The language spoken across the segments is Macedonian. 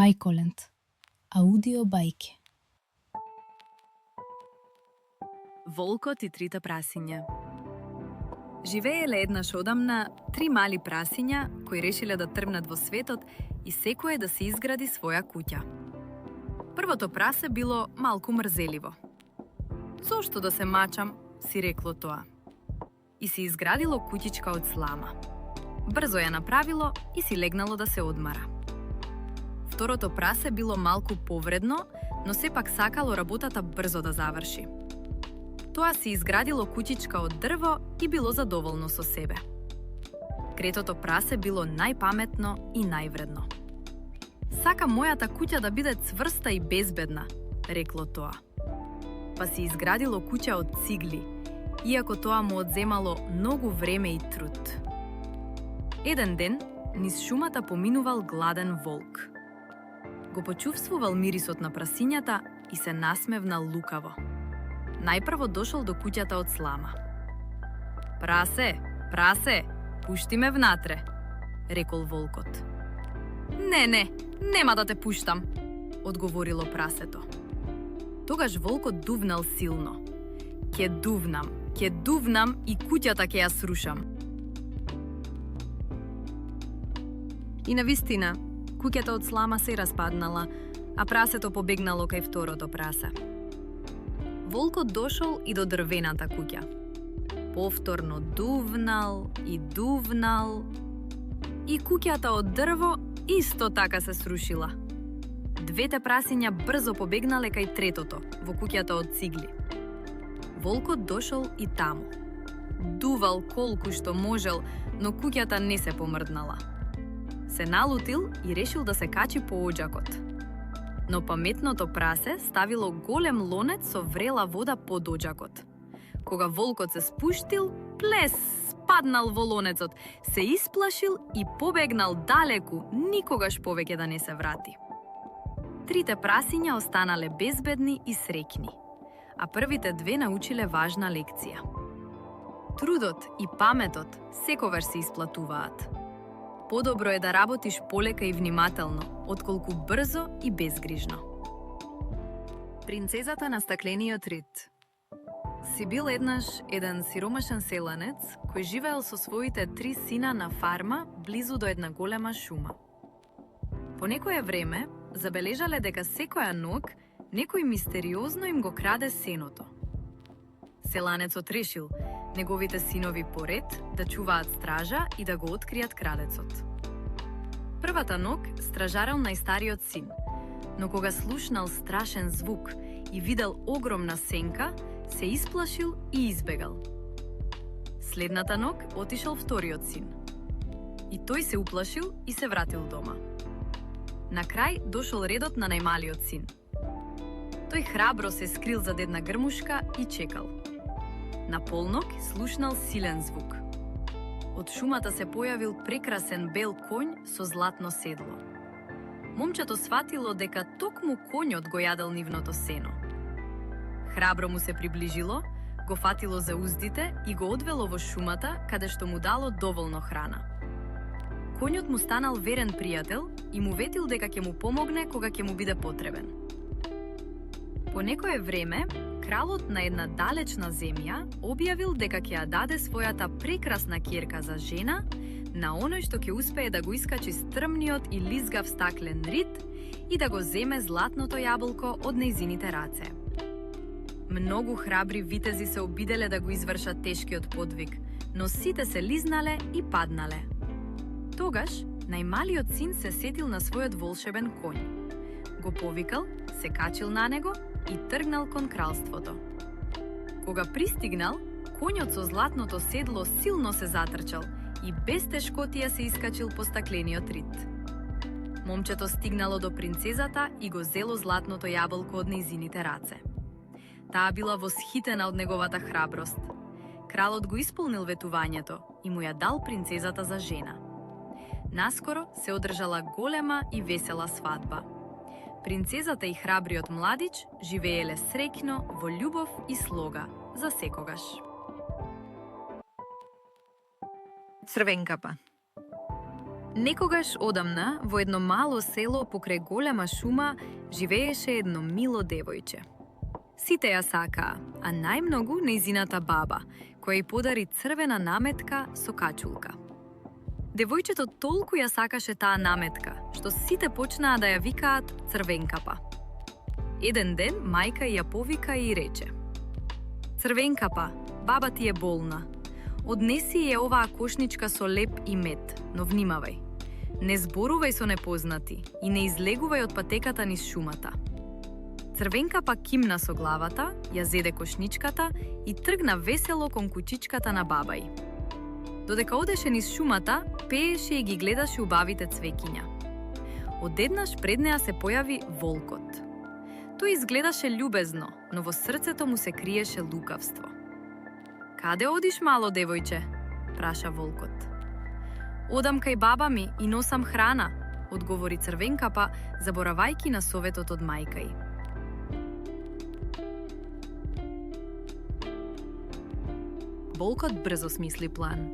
Бајколенд. Аудио бајке. Волкот и трите прасиња. Живееле еднаш одамна 3 мали прасиња кои решиле да тргнат во светот и секое да се изгради своја куќа. Првото прасе било малку мрзеливо. Зошто да се мачам, си рекло тоа. И си изградило куќичка од слама. Брзо ја направило и си легнало да се одмара. Второто прасе било малку повредно, но сепак сакало работата брзо да заврши. Тоа си изградило куќичка од дрво и било задоволно со себе. Третото прасе било најпаметно и највредно. Сакам мојата куќа да биде цврста и безбедна, рекло тоа. Па си изградило куќа од цигли, иако тоа му одземало многу време и труд. Еден ден, низ шумата поминувал гладен волк. Го почувствувал мирисот на прасињата и се насмевнал лукаво. Најпрво дошол до куќата од слама. Прасе, прасе, пушти ме внатре, рекол волкот. Не, нема да те пуштам, одговорило прасето. Тогаш волкот дувнал силно. Ке дувнам и куќата ќе ја срушам. И навистина, куќата од слама се распаднала, а прасето побегнало кај второто прасе. Волкот дошол и до дрвената куќа. Повторно дувнал и куќата од дрво исто така се срушила. Двете прасиња брзо побегнале кај третото, во куќата од цигли. Волкот дошол и таму. Дувал колку што можел, но куќата не се помрднала. Се налутил и решил да се качи по оџакот. Но паметното прасе ставило голем лонец со врела вода под оџакот. Кога волкот се спуштил, плес, спаднал во лонецот, се исплашил и побегнал далеку, никогаш повеќе да не се врати. Трите прасиња останале безбедни и среќни, а првите две научиле важна лекција. Трудот и паметот секогаш се исплатуваат. Подобро е да работиш полека и внимателно, отколку брзо и безгрижно. Принцезата на стаклениот рид. Си бил еднаш еден сиромашен селанец кој живеел со своите 3 сина на фарма близу до една голема шума. По некое време забележале дека секоја ног некој мистериозно им го краде сеното. Селанецот решил неговите синови поред да чуваат стража и да го откријат крадецот. Првата ног стражарал најстариот син, но кога слушнал страшен звук и видел огромна сенка, се исплашил и избегал. Следната ног отишел вториот син. И тој се уплашил и се вратил дома. На крај дошол редот на најмалиот син. Тој храбро се скрил зад една грмушка и чекал. На полнок слушнал силен звук. Од шумата се појавил прекрасен бел коњ со златно седло. Момчето сватило дека токму коњот го јадел нивното сено. Храбро му се приближило, го фатило за уздите и го одвело во шумата, каде што му дало доволно храна. Коњот му станал верен пријател и му ветил дека ќе му помогне кога ќе му биде потребен. По некое време, кралот на една далечна земја објавил дека ќе ја даде својата прекрасна ќерка за жена на оној што ќе успее да го искачи стрмниот и лизгав стаклен рид и да го земе златното јаболко од нејзините раце. Многу храбри витези се обиделе да го извршат тешкиот подвиг, но сите се лизнале и паднале. Тогаш, најмалиот син се сетил на својот волшебен коњ. Го повикал, се качил на него и тргнал кон кралството. Кога пристигнал, коњот со златното седло силно се затрчал и без тешкотија се искачил по стаклениот рид. Момчето стигнало до принцезата и го зело златното јаболко од нејзините раце. Таа била восхитена од неговата храброст. Кралот го исполнил ветувањето и му ја дал принцезата за жена. Наскоро се одржала голема и весела свадба. Принцезата и храбриот младич живееле среќно во љубов и слога за секогаш. Црвенкапа. Некогаш одамна, во едно мало село покрај голема шума, живееше едно мило девојче. Сите ја сакаа, а најмногу нејзината баба, која ја подари црвена наметка со качулка. Девојчето толку ја сакаше таа наметка, што сите почнаа да ја викаат Црвенкапа. Еден ден мајка ја повика и рече: Црвенкапа, баба ти е болна. Однеси ја оваа кошничка со леп и мед, но внимавај. Не зборувај со непознати и не излегувај од патеката низ шумата. Црвенкапа кимна со главата, ја зеде кошничката и тргна весело кон кучичката на баба ѝ. Додека одеше низ шумата, пееше и ги гледаше убавите цвеќиња. Одеднаш пред неа се појави волкот. Тој изгледаше љубезно, но во срцето му се криеше лукавство. Каде одиш, мало девојче? Праша волкот. Одам кај баба ми и носам храна, одговори Црвенкапа, заборавајки на советот од мајка ѝ. Волкот брзо смисли план.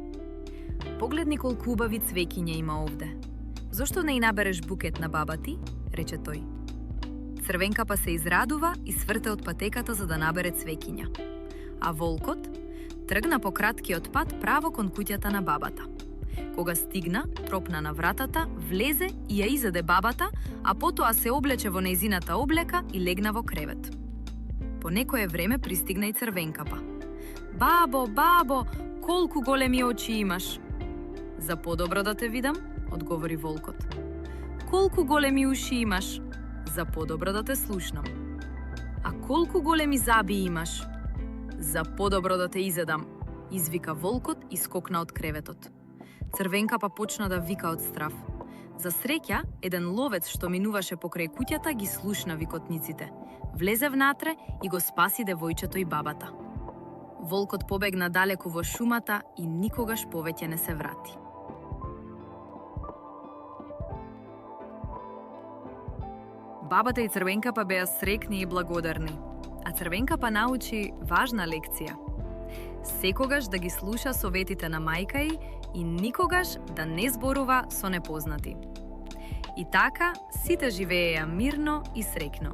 Погледни колку убави цвеќиња има овде. Зошто не и набереш букет на баба ти? Рече тој. Црвенкапа се израдува и сврте од патеката за да набере цвеќиња. А волкот тргна по краткиот пат право кон куќата на бабата. Кога стигна, тропна на вратата, влезе и ја изеде бабата, а потоа се облече во нејзината облека и легна во кревет. По некое време пристигна и Црвенкапа. Бабо, бабо, колку големи очи имаш. За подобро да те видам, одговори волкот. Колку големи уши имаш. За подобро да те слушнам. А колку големи заби имаш. За подобро да те изедам, извика волкот и скокна од креветот. Црвенкапа почна да вика од страв. За среќа, еден ловец што минуваше покрај куќата ги слушна викотниците. Влезе внатре и го спаси девојчето и бабата. Волкот побегна далеку во шумата и никогаш повеќе не се врати. Бабата и Црвенкапа беа срекни и благодарни, а Црвенкапа научи важна лекција. Секогаш да ги слуша советите на мајка ѝ и никогаш да не зборува со непознати. И така, сите живееја мирно и срекно.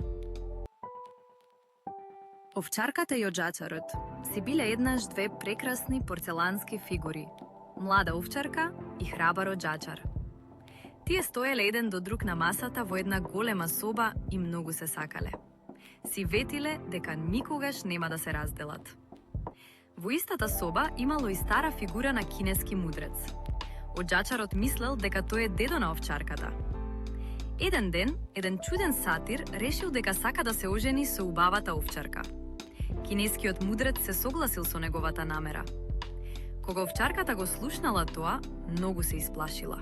Овчарката и оџачарот си биле еднаш две прекрасни порцелански фигури. Млада овчарка и храбар оџачар. Тие стоеле еден до друг на масата во една голема соба и многу се сакале. Си ветиле дека никогаш нема да се разделат. Во истата соба имало и стара фигура на кинески мудрец. Оџачарот мислел дека тој е дедо на овчарката. Еден ден, еден чуден сатир решил дека сака да се ожени со убавата овчарка. Кинескиот мудрец се согласил со неговата намера. Кога овчарката го слушнала тоа, многу се исплашила.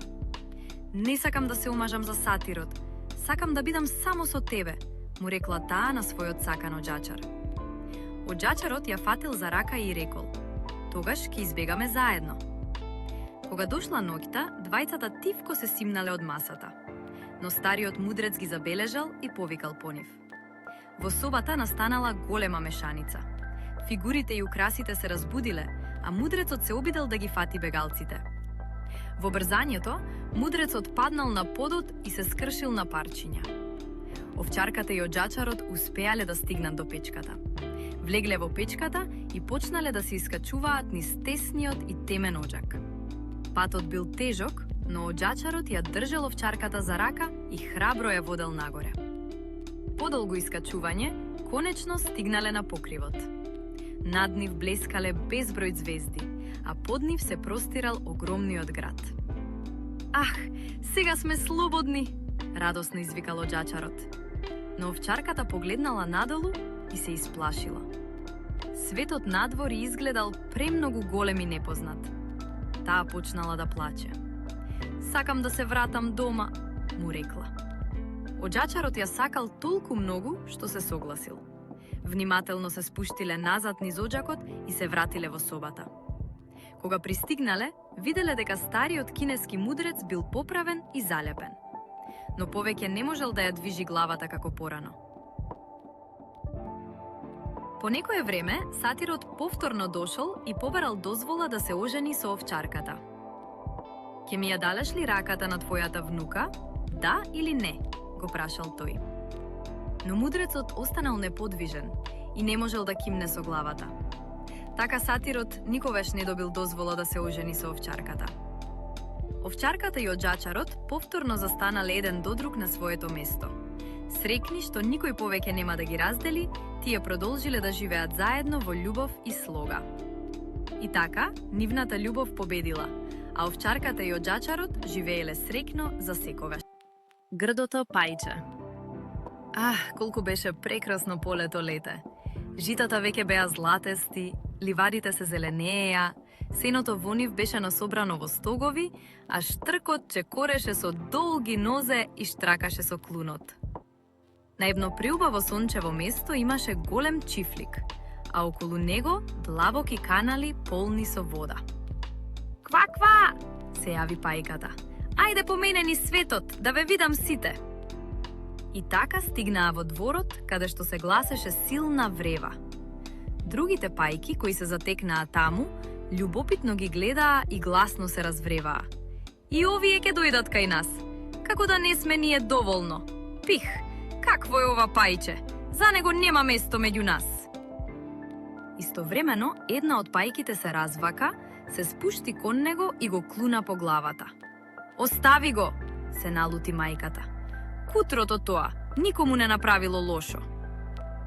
Не сакам да се омажам за сатирот, сакам да бидам само со тебе, му рекла таа на својот сакан оџачар. Оџачарот ја фатил за рака и рекол: тогаш ќе избегаме заедно. Кога дошла ноќта, двајцата тивко се симнале од масата. Но стариот мудрец ги забележал и повикал по нив. Во собата настанала голема мешаница. Фигурите и украсите се разбудиле, а мудрецот се обидел да ги фати бегалците. Во брзањето, мудрецот паднал на подот и се скршил на парчиња. Овчарката и оџачарот успеале да стигнат до печката. Влегле во печката и почнале да се искачуваат низ тесниот и темен оџак. Патот бил тежок, но оџачарот ја држал овчарката за рака и храбро ја водел нагоре. Подолго искачување, конечно стигнале на покривот. Над нив блескале безброј звезди, а под нив се простирал огромниот град. Ах, сега сме слободни, радосно извикал оџачарот. Но овчарката погледнала надолу и се исплашила. Светот надвор изгледал премногу голем и непознат. Таа почнала да плаче. Сакам да се вратам дома, му рекла. Оџачарот ја сакал толку многу што се согласил. Внимателно се спуштиле назад низ оџакот и се вратиле во собата. Кога пристигнале, виделе дека стариот кинески мудрец бил поправен и залепен. Но повеќе не можел да ја движи главата како порано. По некое време, сатирот повторно дошол и побарал дозвола да се ожени со овчарката. Ке ми ја далеш ли раката на твојата внука? Да или не? Го прашал тој. Но мудрецот останал неподвижен и не можел да кимне со главата. Така сатирот никогаш не добил дозвола да се ожени со овчарката. Овчарката и оџачарот повторно застанале еден до друг на своето место. Срекни што никој повеќе нема да ги раздели, тие продолжиле да живеат заедно во љубов и слога. И така, нивната љубов победила, а овчарката и оџачарот живееле срекно за секогаш. Грдото пајче. Колку беше прекрасно полето лете. Житата веќе беа златести, ливадите се зеленееја, сеното во нив беше насобрано во стогови, а штркот чекореше со долги нозе и штракаше со клунот. На едно преубаво сончево место имаше голем чифлик, а околу него длабоки канали полни со вода. Ква, се јави пајката. Ајде по мене низ светот, да ве видам сите. И така стигнаа во дворот, каде што се гласеше силна врева. Другите пајки кои се затекнаа таму, љубопитно ги гледаа и гласно се развреваа. И овие ќе дојдат кај нас. Како да не сме ние доволно. Пих, какво е ова пајче? За него нема место меѓу нас. Истовремено, една од пајките се развака, се спушти кон него и го клуна по главата. Остави го, се налути мајката. Кутрото тоа, никому не направило лошо.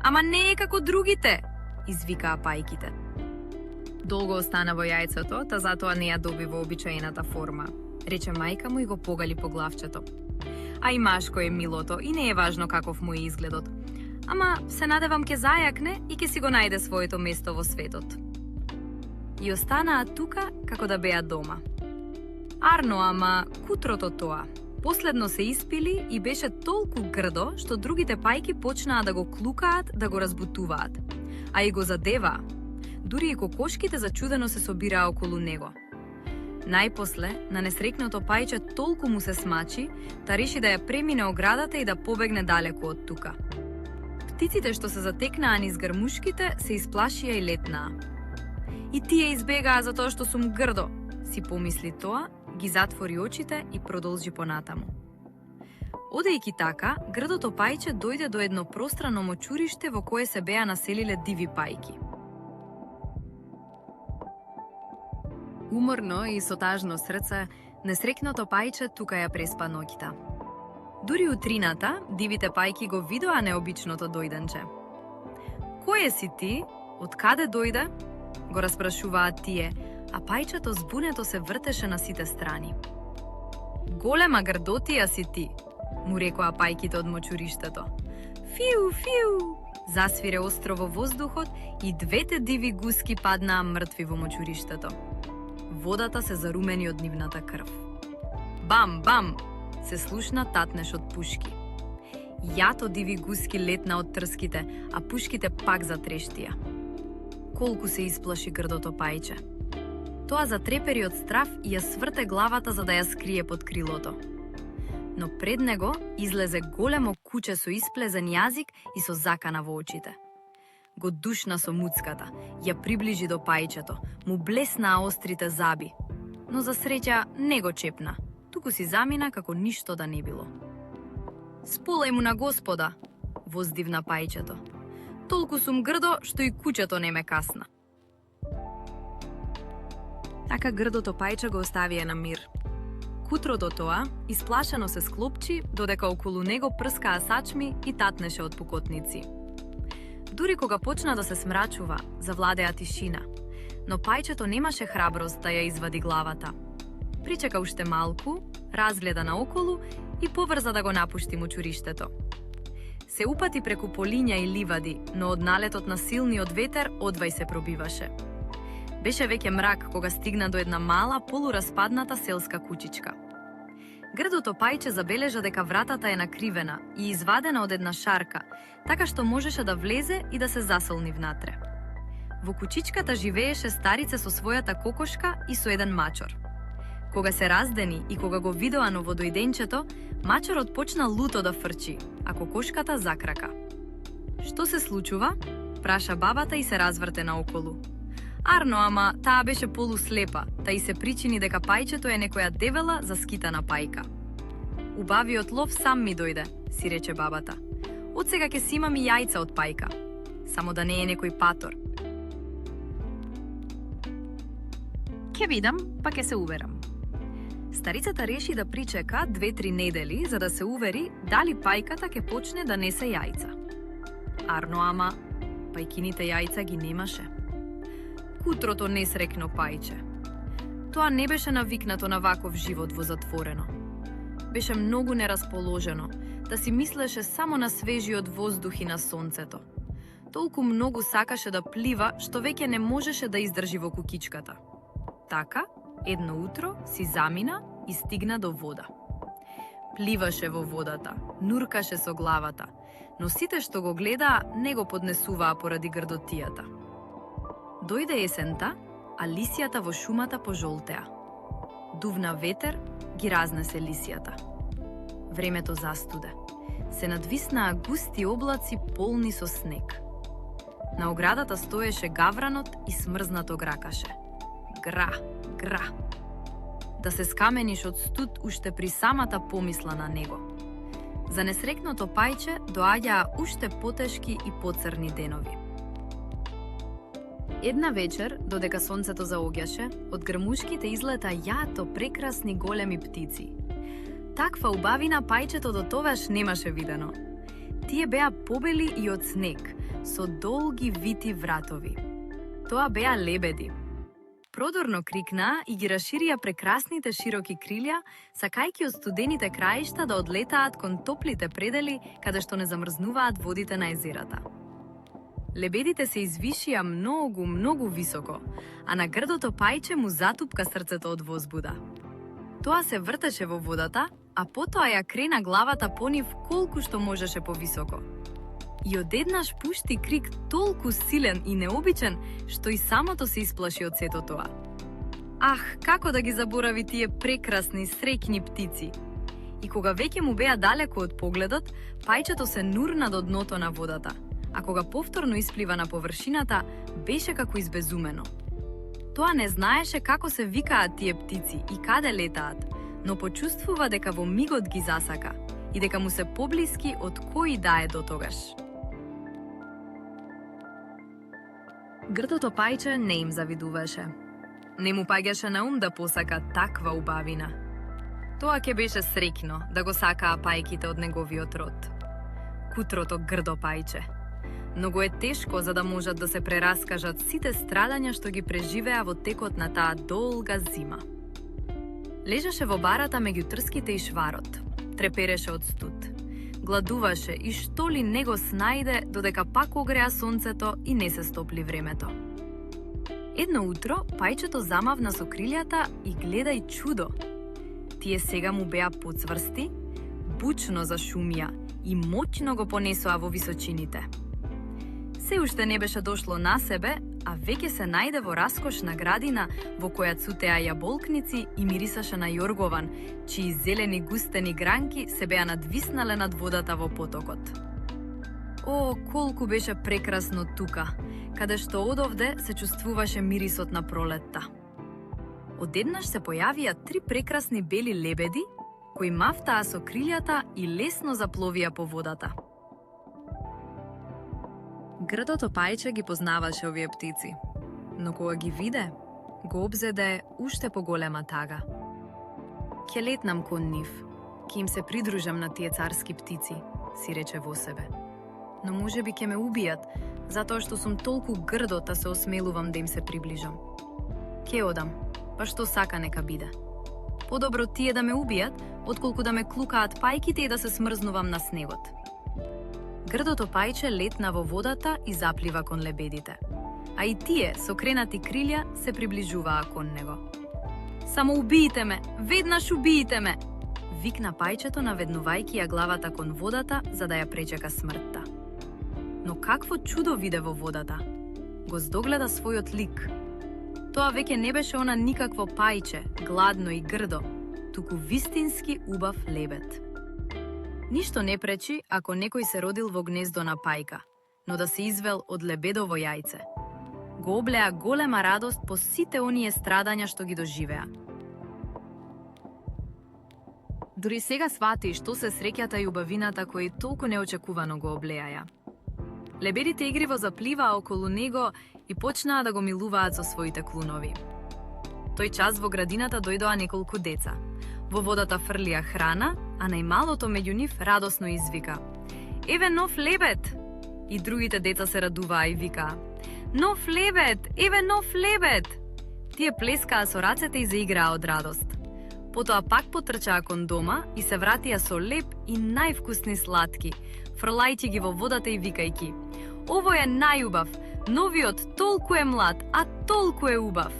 Ама не е како другите, извикаа пајките. Долго остана во јајцето, та затоа не ја доби во обичаената форма, рече мајка му и го погали по главчето. А и машко е милото и не е важно каков му е изгледот. Ама се надевам ке зајакне и ке си го најде своето место во светот. И останаа тука како да беа дома. Арно, ама кутрото тоа. Последно се испили и беше толку грдо што другите пајки почнаа да го клукаат, да го разбутуваат. А и го задеваа. Дури и кокошките зачудено се собираа околу него. Најпосле, на несрекното пајче толку му се смачи, та реши да ја премине оградата и да побегне далеку од тука. Птиците што се затекнаа низ грмушките се исплашија и летнаа. И тие избегаа затоа што сум грдо, си помисли тоа, ги затвори очите и продолжи понатаму. Одејќи така, грдото пајче дојде до едно пространо мочуриште во кое се беа населиле диви пајки. Уморно и со тажно срце, несрекното пајче тука ја преспа ноќта. Дури утрината, дивите пајки го видоа необичното дојденче. Кој си ти? Од каде дојде? Го распрашуваат тие, а пајчето збунето се вртеше на сите страни. Голема грдотија си ти, му рекоа пајките од мочуриштето. Фиу, засвире остро во воздухот и двете диви гуски паднаа мртви во мочуриштето. Водата се зарумени од нивната крв. Бам, се слушна татнеш од пушки. Јато диви гуски летна од трските, а пушките пак затрештија. Колку се исплаши грдото пајче. Тоа затрепери од страв и ја сврте главата за да ја скрие под крилото. Но пред него излезе големо куче со исплезен јазик и со закана во очите. Го душна со муцката, ја приближи до пајчето, му блеснаа острите заби, но за среќа не го чепна, туку си замина како ништо да не било. Сполај му на Господа, воздивна пајчето. Толку сум грдо што и кучето не ме касна. Така грдото пајче го оставија на мир. Кутрото тоа, исплашено се склопчи, додека околу него прскаа сачми и татнеше од пукотници. Дури кога почна да се смрачува, завладеа тишина, но пајчето немаше храброст да ја извади главата. Причека уште малку, разгледа наоколу и поврза да го напушти мочуриштето. Се упати преку полиња и ливади, но од налетот на силниот ветер одвај се пробиваше. Беше веќе мрак кога стигна до една мала, полураспадната селска кучичка. Грдото пајче забележа дека вратата е накривена и извадена од една шарка, така што можеше да влезе и да се засолни внатре. Во кучичката живееше старице со својата кокошка и со еден мачор. Кога се раздени и кога го видоа новодојденчето, мачорот почна луто да фрчи, а кокошката закрака. Што се случува? Праша бабата и се разврте наоколу. Арно, ама таа беше полуслепа, та и се причини дека пајчето е некоја дебела заскитана пајка. Убавиот лов сам ми дојде, си рече бабата. Од сега ќе си имам и јајца од пајка. Само да не е некој патор. Ке видам, па ке се уверам. Старицата реши да причека 2-3 недели за да се увери дали пајката ќе почне да несе јајца. Арно, ама пајкините јајца ги немаше. Кутрото несрекно пајче. Тоа не беше навикнато на ваков живот во затворено. Беше многу нерасположено, да си мислеше само на свежиот воздух и на сонцето. Толку многу сакаше да плива, што веќе не можеше да издржи во кукичката. Така, едно утро си замина и стигна до вода. Пливаше во водата, нуркаше со главата, но сите што го гледаа не го поднесуваа поради грдотијата. Дојде есента, а лисијата во шумата пожолтеа. Дувна ветер, ги разнесе лисијата. Времето застуде. Се надвиснаа густи облаци полни со снег. На оградата стоеше гавранот и смрзнато гракаше. Гра, гра. Да се скамениш од студ уште при самата помисла на него. За несрекното пајче доаѓаа уште потешки и поцрни денови. Една вечер, додека сонцето заоѓаше, од грмушките излета јато прекрасни големи птици. Таква убавина пајчето до тогаш немаше видено. Тие беа побели и од снег, со долги вити вратови. Тоа беа лебеди. Продорно крикнаа и ги расширија прекрасните широки крилја, сакајќи од студените краишта да одлетаат кон топлите предели, каде што не замрзнуваат водите на езерата. Лебедите се извишија многу, многу високо, а на грдото пајче му затупка срцето од возбуда. Тоа се вртеше во водата, а потоа ја крена главата по нив колку што можеше повисоко. И одеднаш пушти крик толку силен и необичен, што и самото се исплаши од сето тоа. Ах, како да ги заборави тие прекрасни, среќни птици! И кога веќе му беа далеко од погледот, пајчето се нурна до дното на водата, а кога повторно исплива на површината, беше како избезумено. Тоа не знаеше како се викаат тие птици и каде летаат, но почувствува дека во мигот ги засака и дека му се поблиски од кој да е до тогаш. Грдото пајче не им завидуваше. Не му паѓаше на ум да посака таква убавина. Тоа ќе беше среќно да го сакаа пајките од неговиот род. Кутрото грдо пајче. Многу е тешко за да можат да се прераскажат сите страдања што ги преживеа во текот на таа долга зима. Лежеше во барата меѓу трските и шварот. Трепереше од студ. Гладуваше и што ли не го снајде додека пак огреа сонцето и не се стопли времето. Едно утро пајчето замавна со крилјата и гледај чудо. Тие сега му беа поцврсти, бучно зашумија и моќно го понесоа во височините. Се уште не беше дошло на себе, а веќе се најде во раскошна градина во која цутеа јаболкници и мирисаше на јоргован, чии зелени густени гранки се беа надвиснале над водата во потокот. О, колку беше прекрасно тука, каде што одовде се чувствуваше мирисот на пролетта. Одеднаш се појавија 3 прекрасни бели лебеди, кои мафтаа со крилјата и лесно запловија по водата. Грдото пајче ги познаваше овие птици, но кога ги виде, го обзеде уште поголема тага. Ќе летнам кон нив, ќе им се придружам на тие царски птици, си рече во себе. Но можеби ќе ме убијат, затоа што сум толку грдо да се осмелувам да им се приближам. Ке одам, па што сака нека биде. Подобро тие да ме убијат, отколку да ме клукаат пајките и да се смрзнувам на снегот. Грдото пајче летна во водата и заплива кон лебедите, а и тие со кренати крилја се приближуваа кон него. Само убиите ме, веднаш убиите ме! Викна пајчето наведнувајќи ја главата кон водата за да ја пречека смртта. Но какво чудо виде во водата? Го здогледа својот лик. Тоа веќе не беше она никакво пајче, гладно и грдо, туку вистински убав лебед. Ништо не пречи ако некој се родил во гнездо на пајка, но да се извел од лебедово јајце. го облеа голема радост по сите оние страдања што ги доживеа. Дури сега свати што се среќата и убавината кои толку неочекувано го облеаја. Лебедите игриво запливаа околу него и почнаа да го милуваат со своите клунови. Тој час во градината дојдоа неколку деца. Во водата фрлија храна, а најмалото меѓу нив радосно извика: "Еве нов лебед!" И другите деца се радуваа и викаа: "Нов лебед! Еве нов лебед!" Тие плескаа со рацете и заиграа од радост. Потоа пак потрчаа кон дома и се вратија со леп и највкусни сладки, фрлајќи ги во водата и викајќи: "Овој е најубав, новиот толку е млад, а толку е убав."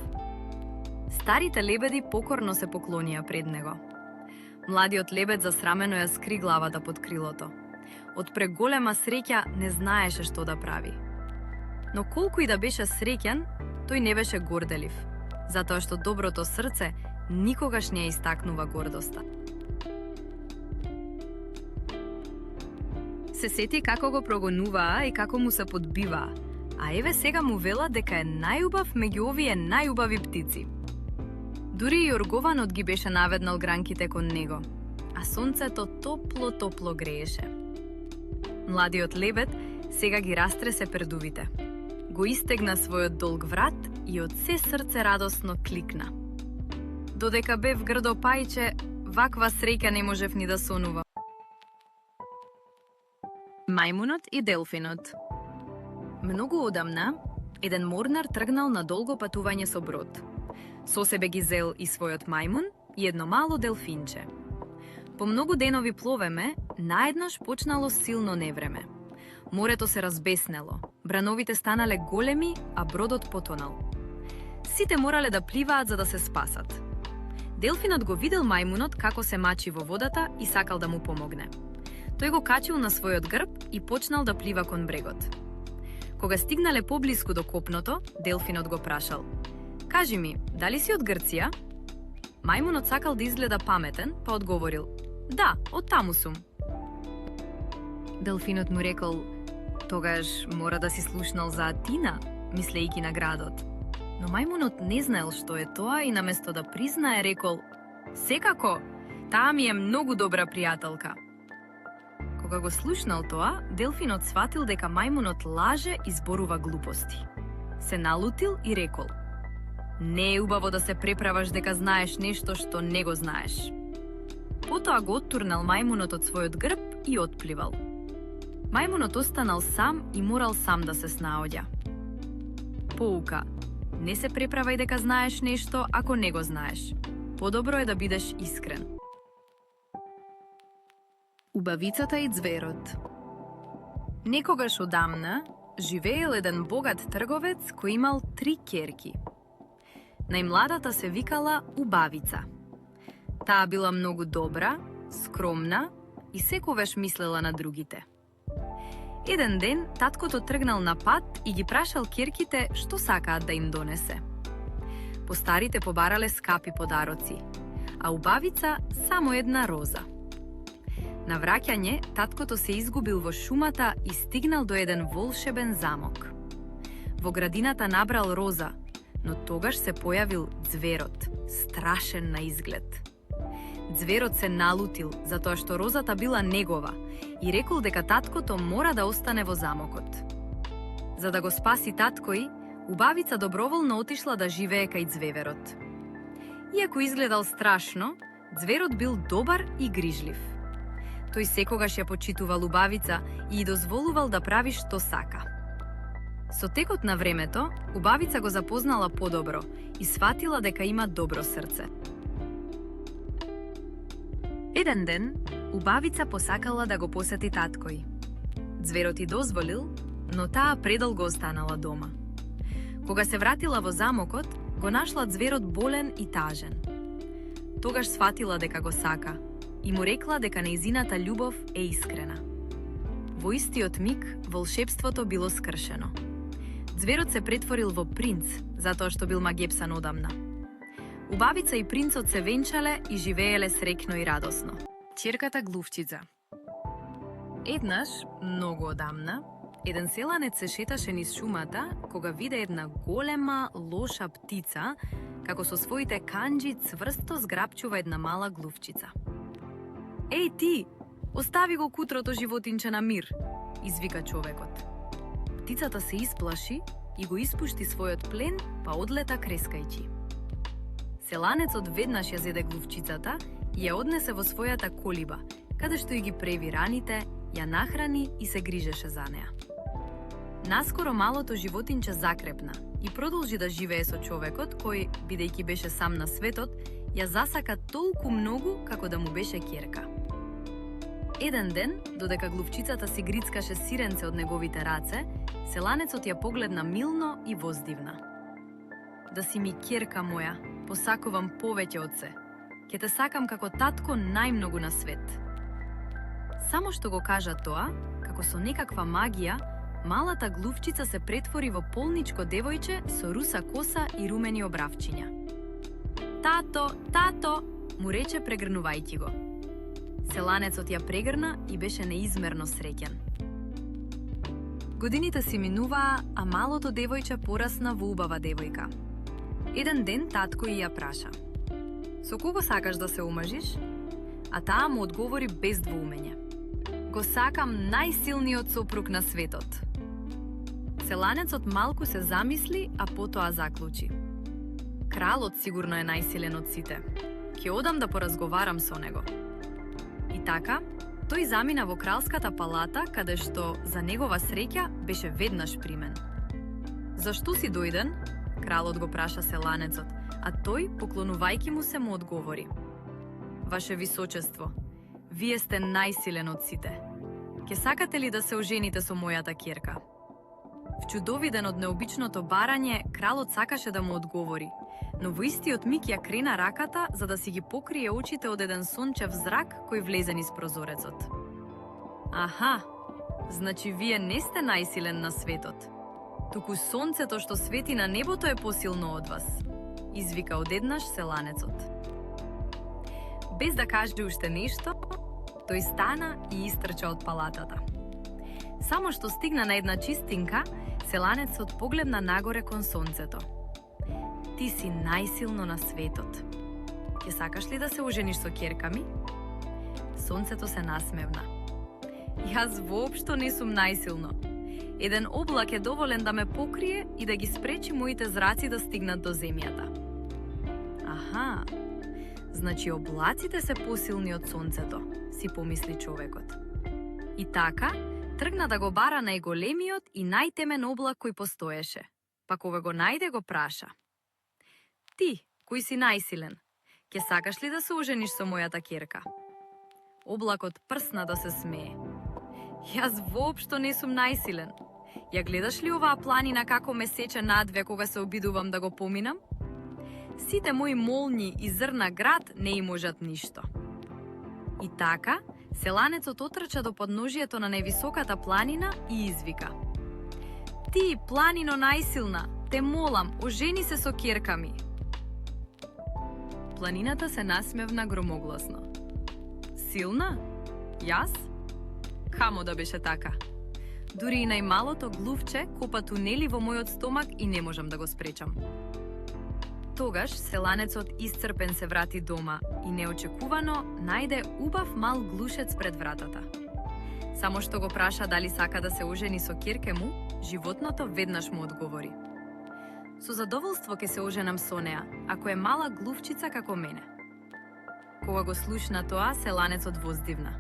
Старите лебеди покорно се поклонија пред него. Младиот лебед засрамено ја скри главата под крилото. Од преголема среќа не знаеше што да прави. Но колку и да беше среќен, тој не беше горделив, затоа што доброто срце никогаш не ја истакнува гордоста. Се сети како го прогонуваа и како му се подбиваа, а еве сега му велат дека е најубав меѓу овие најубави птици. Дури и оргованот ги беше наведнал гранките кон него, а сонцето топло грееше. Младиот лебед сега ги растресе пердувите. Го истегна својот долг врат и од се срце радосно кликна. Додека бев грдо пајче, ваква среќа не можев ни да сонувам. Мајмунот и делфинот. Многу одамна, еден морнар тргнал на долго патување со брод. Со себе ги зел и својот мајмун и едно мало делфинче. По многу денови пловеме, наеднаш почнало силно невреме. Морето се разбеснело, брановите станале големи, а бродот потонал. Сите морале да пливаат за да се спасат. Делфинот го видел мајмунот како се мачи во водата и сакал да му помогне. Тој го качил на својот грб и почнал да плива кон брегот. Кога стигнале поблиску до копното, делфинот го прашал: "Кажи ми, дали си од Грција?" Мајмунот сакал да изгледа паметен, па одговорил: "Да, од таму сум." Делфинот му рекол: "Тогаш мора да си слушнал за Атина, мислејќи на градот." Но мајмунот не знаел што е тоа и наместо да признае рекол: "Секако, таа ми е многу добра пријателка." Кога го слушнал тоа, делфинот сватил дека мајмунот лаже и зборува глупости. Се налутил и рекол: "Не е убаво да се преправаш дека знаеш нешто што не го знаеш." Потоа го оттурнал мајмунот од својот грб и отпливал. Мајмунот останал сам и морал сам да се снаоѓа. Поука: не се преправај дека знаеш нешто ако не го знаеш. Подобро е да бидеш искрен. Убавицата и ѕверот. Некогаш одамна живеел еден богат трговец кој имал 3 ќерки. Најмладата се викала Убавица. Таа била многу добра, скромна и секогаш мислела на другите. Еден ден таткото тргнал на пат и ги прашал ќерките што сакаат да им донесе. Постарите побарале скапи подароци, а Убавица само една роза. На враќање, таткото се изгубил во шумата и стигнал до еден волшебен замок. Во градината набрал роза, но тогаш се појавил ѕверот, страшен на изглед. Ձверот се налутил затоа што розата била негова и рекол дека таткото мора да остане во замокот. За да го спаси таткој, Убавица доброволно отишла да живее кај ձвеверот. Иако изгледал страшно, ձверот бил добар и грижлив. Тој секогаш ја почитувал Убавица и дозволувал да прави што сака. Со текот на времето, Убавица го запознала подобро и сфатила дека има добро срце. Еден ден, Убавица посакала да го посети таткој. Ձверот и дозволил, но таа предолго останала дома. Кога се вратила во замокот, го нашла ձверот болен и тажен. Тогаш сфатила дека го сака и му рекла дека нејзината љубов е искрена. Во истиот миг, волшебството било скршено. Ձверот се претворил во принц, затоа што бил магепсан одамна. Убавица и принцот се венчале и живееле среќно и радосно. Ќерката Глувчица. Еднаш, многу одамна, Еден селанец се шеташе низ шумата кога виде една голема, лоша птица како со своите канџи цврсто зграпчува една мала глувчица. Еј ти, остави го кутрото животинче на мир, извика човекот. Птицата се исплаши и го испушти својот плен, па одлета крескајќи. Селанецот веднаш ја зеде глувчицата и ја однесе во својата колиба, каде што и ги преви раните, ја нахрани и се грижеше за неа. Наскоро малото животинче закрепна и продолжи да живее со човекот кој, бидејќи беше сам на светот, ја засака толку многу како да му беше ќерка. Еден ден, додека глувчицата си грицкаше сиренце од неговите раце, селанецот ја погледна милно и воздивна. Да си ми ќерка моја, посакувам повеќе од се. Ке те сакам како татко најмногу на свет. Само што го кажа тоа, како со некаква магија, малата глувчица се претвори во полничко девојче со руса коса и румени обравчиња. Тато, тато, му рече прегрнувајќи го. Селанецот ја прегрна и беше неизмерно среќен. Годините си минуваа, а малото девојче порасна во убава девојка. Еден ден татко и ја праша: "Со кого сакаш да се омажиш?" А таа му одговори без двоумење: "Го сакам најсилниот сопруг на светот." Селанецот малку се замисли, а потоа заклучи: "Кралот сигурно е најсилен од сите. Ќе одам да поразговарам со него." И така, тој замина во кралската палата, каде што, за негова среќа, беше веднаш примен. "Зашто си дојден?" Кралот го праша селанецот, а тој, поклонувајќи му се, му одговори: "Ваше височество, вие сте најсилен од сите. Ке сакате ли да се ожените со мојата ќерка?" Вчудовиден од необичното барање, кралот сакаше да му одговори, но во истиот миг ја крена раката за да си ги покрие очите од еден сончев зрак кој влезе низ прозорецот. "Аха, значи вие не сте најсилен на светот. Туку сонцето што свети на небото е посилно од вас", извика одеднаш селанецот. Без да каже уште нешто, тој стана и истрча од палатата. Само што стигна на една чистинка, селанецот погледна нагоре кон сонцето. "Ти си најсилно на светот. Ќе сакаш ли да се ожениш со ќерка ми?" Сонцето се насмевна. "Јас воопшто не сум најсилно. Еден облак е доволен да ме покрие и да ги спречи моите зраци да стигнат до земјата." "Аха, значи облаците се посилни од сонцето", си помисли човекот. И така, тргна да го бара најголемиот и најтемен облак кој постоеше. Па кога го најде, го праша: "Ти, кој си најсилен, ќе сакаш ли да се ожениш со мојата ќерка?" Облакот прсна да се смее. "Јас воопшто не сум најсилен. Ја гледаш ли оваа планина како ме сече надве кога се обидувам да го поминам? Сите мои молњи и зрна град не им можат ништо." И така, селанецот отрча до подножието на највисоката планина и извика: "Ти, планино најсилна, те молам, ожени се со ќерка ми." Планината се насмевна громогласно. "Силна? Јас? Камо да беше така? Дури и најмалото глувче копа тунели во мојот стомак и не можам да го спречам." Тогаш селанецот исцрпен се врати дома и неочекувано најде убав мал глушец пред вратата. Само што го праша дали сака да се ожени со ќерке му, животното веднаш му одговори: "Со задоволство ќе се оженам со неа, ако е мала глувчица како мене." Кога го слушна тоа, селанецот воздивна: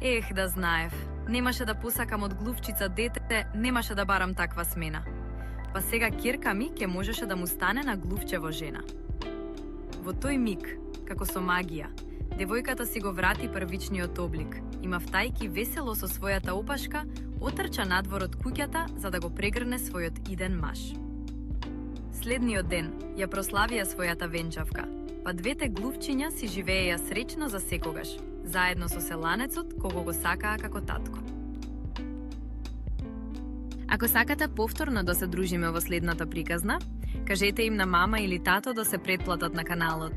"Ех, да знаев, немаше да посакам од глувчица дете, немаше да барам таква смена. Па сега ќерка ми ќе можеше да му стане на глувчево жена." Во тој миг, како со магија, девојката си го врати првичниот облик и мавтајки весело со својата опашка, отрча надвор од куќата за да го прегрне својот иден маж. Следниот ден ја прославија својата венчавка, па двете глувчиња си живееја среќно за секогаш, заедно со селанецот кого го сакаа како татко. Ако сакате повторно да се дружиме во следната приказна, кажете им на мама или тато да се претплатат на каналот.